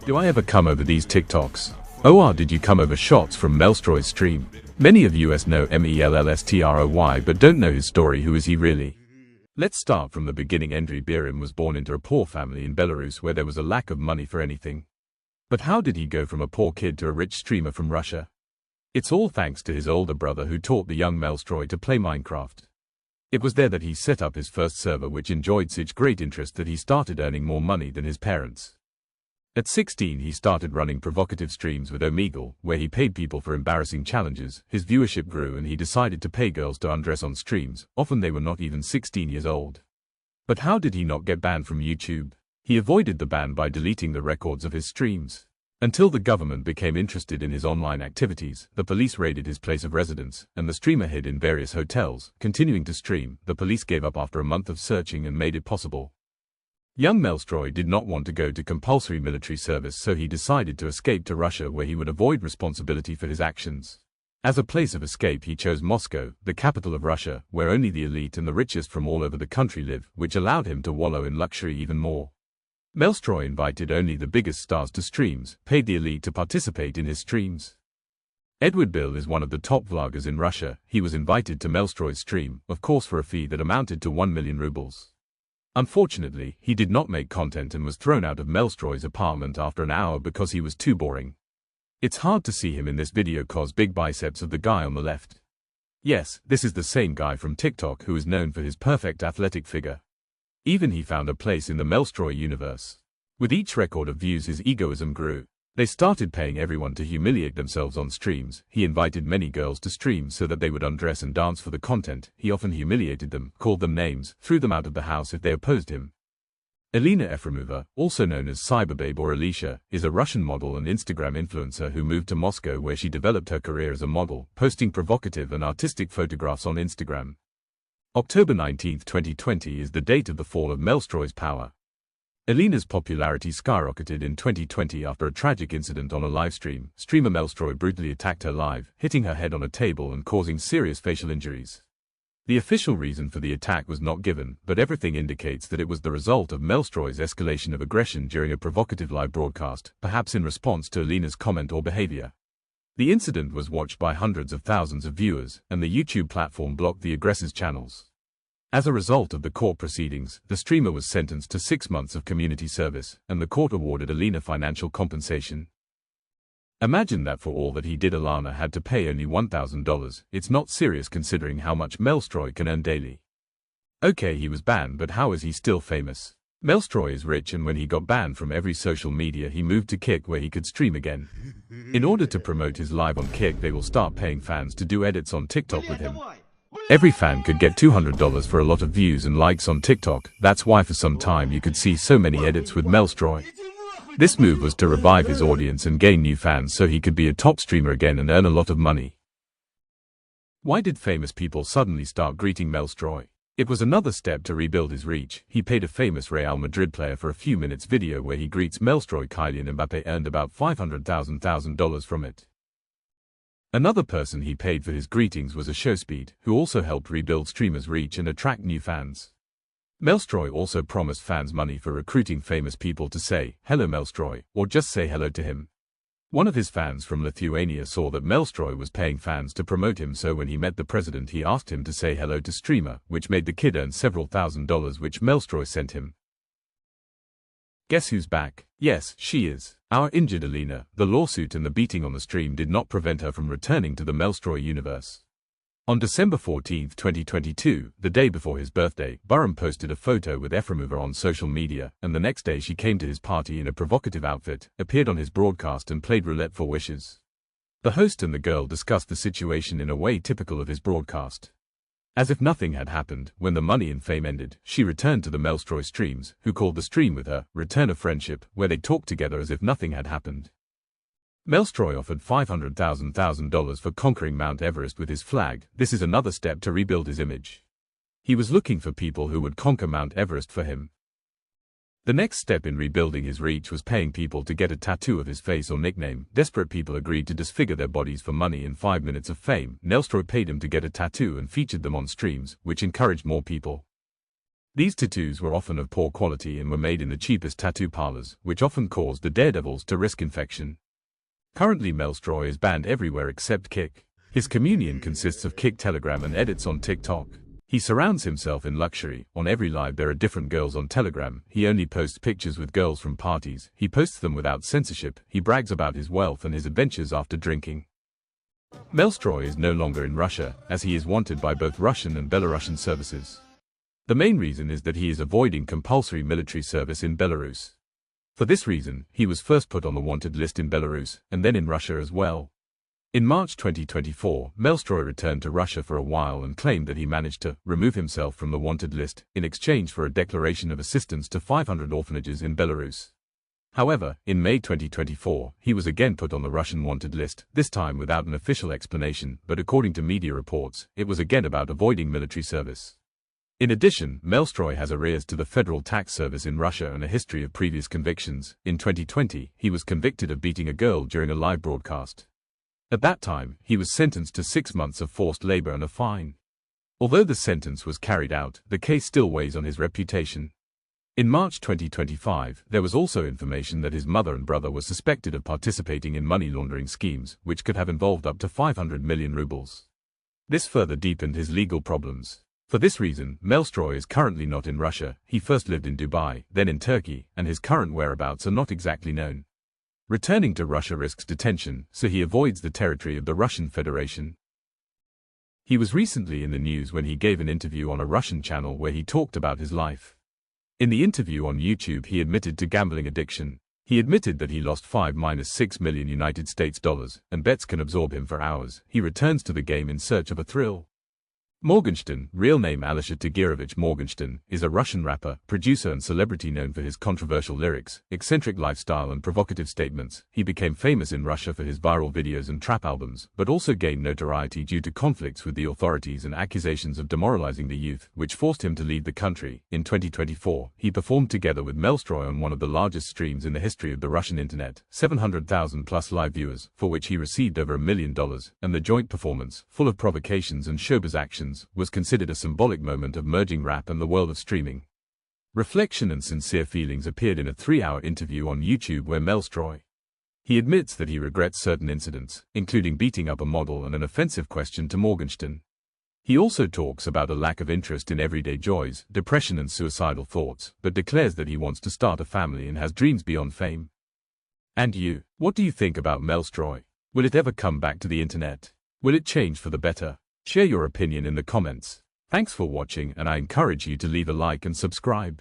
Do I ever come over these TikToks? Or did you come over shots from Mellstroy's stream? Many of us know Mellstroy but don't know his story. Who is he really? Let's start from the beginning. Andriy Birin was born into a poor family in Belarus where there was a lack of money for anything. But how did he go from a poor kid to a rich streamer from Russia? It's all thanks to his older brother who taught the young Mellstroy to play Minecraft. It was there that he set up his first server, which enjoyed such great interest that he started earning more money than his parents. At 16 he started running provocative streams with Omegle, where he paid people for embarrassing challenges. His viewership grew and he decided to pay girls to undress on streams. Often they were not even 16 years old. But how did he not get banned from YouTube? He avoided the ban by deleting the records of his streams. Until the government became interested in his online activities, the police raided his place of residence, and the streamer hid in various hotels, continuing to stream. The police gave up after a month of searching and made it possible. Young Mellstroy did not want to go to compulsory military service, so he decided to escape to Russia, where he would avoid responsibility for his actions. As a place of escape he chose Moscow, the capital of Russia, where only the elite and the richest from all over the country live, which allowed him to wallow in luxury even more. Mellstroy invited only the biggest stars to streams, paid the elite to participate in his streams. Edward Bill is one of the top vloggers in Russia. He was invited to Mellstroy's stream, of course for a fee that amounted to 1 million rubles. Unfortunately, he did not make content and was thrown out of Mellstroy's apartment after an hour because he was too boring. It's hard to see him in this video cause big biceps of the guy on the left. Yes, this is the same guy from TikTok who is known for his perfect athletic figure. Even he found a place in the Mellstroy universe. With each record of views his egoism grew. They started paying everyone to humiliate themselves on streams. He invited many girls to streams so that they would undress and dance for the content. He often humiliated them, called them names, threw them out of the house if they opposed him. Elena Efremova, also known as Cyberbabe or Alicia, is a Russian model and Instagram influencer who moved to Moscow, where she developed her career as a model, posting provocative and artistic photographs on Instagram. October 19, 2020 is the date of the fall of Mellstroy's power. Elena's popularity skyrocketed in 2020 after a tragic incident on a livestream. Streamer Mellstroy brutally attacked her live, hitting her head on a table and causing serious facial injuries. The official reason for the attack was not given, but everything indicates that it was the result of Mellstroy's escalation of aggression during a provocative live broadcast, perhaps in response to Elena's comment or behavior. The incident was watched by hundreds of thousands of viewers, and the YouTube platform blocked the aggressor's channels. As a result of the court proceedings, the streamer was sentenced to 6 months of community service, and the court awarded Elena financial compensation. Imagine that for all that he did, Elena had to pay only $1,000. It's not serious considering how much Mellstroy can earn daily. Okay, he was banned, but how is he still famous? Mellstroy is rich, and when he got banned from every social media he moved to Kick, where he could stream again. In order to promote his live on Kick, they will start paying fans to do edits on TikTok with him. Every fan could get $200 for a lot of views and likes on TikTok. That's why for some time you could see so many edits with Mellstroy. This move was to revive his audience and gain new fans so he could be a top streamer again and earn a lot of money. Why did famous people suddenly start greeting Mellstroy? It was another step to rebuild his reach. He paid a famous Real Madrid player for a few minutes video where he greets Mellstroy. Kylian Mbappe earned about $500,000 from it. Another person he paid for his greetings was a Showspeed, who also helped rebuild streamers' reach and attract new fans. Mellstroy also promised fans money for recruiting famous people to say, "Hello Mellstroy," or just say hello to him. One of his fans from Lithuania saw that Mellstroy was paying fans to promote him, so when he met the president he asked him to say hello to streamer, which made the kid earn several $1,000s which Mellstroy sent him. Guess who's back? Yes, she is. Our injured Elena. The lawsuit and the beating on the stream did not prevent her from returning to the Mellstroy universe. On December 14, 2022, the day before his birthday, Burum posted a photo with Efremova on social media, and the next day she came to his party in a provocative outfit, appeared on his broadcast and played roulette for wishes. The host and the girl discussed the situation in a way typical of his broadcast. As if nothing had happened, when the money and fame ended, she returned to the Mellstroy streams, who called the stream with her, Return of Friendship, where they talked together as if nothing had happened. Mellstroy offered $500,000 for conquering Mount Everest with his flag. This is another step to rebuild his image. He was looking for people who would conquer Mount Everest for him. The next step in rebuilding his reach was paying people to get a tattoo of his face or nickname. Desperate people agreed to disfigure their bodies for money and 5 minutes of fame. Mellstroy paid him to get a tattoo and featured them on streams, which encouraged more people. These tattoos were often of poor quality and were made in the cheapest tattoo parlors, which often caused the daredevils to risk infection. Currently, Mellstroy is banned everywhere except Kick. His communion consists of Kick, Telegram, and edits on TikTok. He surrounds himself in luxury. On every live there are different girls on Telegram. He only posts pictures with girls from parties. He posts them without censorship. He brags about his wealth and his adventures after drinking. Mellstroy is no longer in Russia, as he is wanted by both Russian and Belarusian services. The main reason is that he is avoiding compulsory military service in Belarus. For this reason, he was first put on the wanted list in Belarus, and then in Russia as well. In March 2024, Mellstroy returned to Russia for a while and claimed that he managed to remove himself from the wanted list in exchange for a declaration of assistance to 500 orphanages in Belarus. However, in May 2024, he was again put on the Russian wanted list, this time without an official explanation, but according to media reports, it was again about avoiding military service. In addition, Mellstroy has arrears to the Federal Tax Service in Russia and a history of previous convictions. In 2020, he was convicted of beating a girl during a live broadcast. At that time, he was sentenced to 6 months of forced labor and a fine. Although the sentence was carried out, the case still weighs on his reputation. In March 2025, there was also information that his mother and brother were suspected of participating in money laundering schemes, which could have involved up to 500 million rubles. This further deepened his legal problems. For this reason, Mellstroy is currently not in Russia. He first lived in Dubai, then in Turkey, and his current whereabouts are not exactly known. Returning to Russia risks detention, so he avoids the territory of the Russian Federation. He was recently in the news when he gave an interview on a Russian channel where he talked about his life. In the interview on YouTube, he admitted to gambling addiction. He admitted that he lost $5–6 million United States dollars, and bets can absorb him for hours. He returns to the game in search of a thrill. Morgenstern, real name Alisher Tagirovich Morgenstern, is a Russian rapper, producer and celebrity known for his controversial lyrics, eccentric lifestyle and provocative statements. He became famous in Russia for his viral videos and trap albums, but also gained notoriety due to conflicts with the authorities and accusations of demoralizing the youth, which forced him to leave the country. In 2024, he performed together with Mellstroy on one of the largest streams in the history of the Russian internet, 700,000 plus live viewers, for which he received over $1 million, and the joint performance, full of provocations and showbiz actions, was considered a symbolic moment of merging rap and the world of streaming. Reflection and sincere feelings appeared in a 3-hour interview on YouTube where Mellstroy. He admits that he regrets certain incidents, including beating up a model and an offensive question to Morgenstern. He also talks about a lack of interest in everyday joys, depression and suicidal thoughts, but declares that he wants to start a family and has dreams beyond fame. And you, what do you think about Mellstroy? Will it ever come back to the internet? Will it change for the better? Share your opinion in the comments. Thanks for watching, and I encourage you to leave a like and subscribe.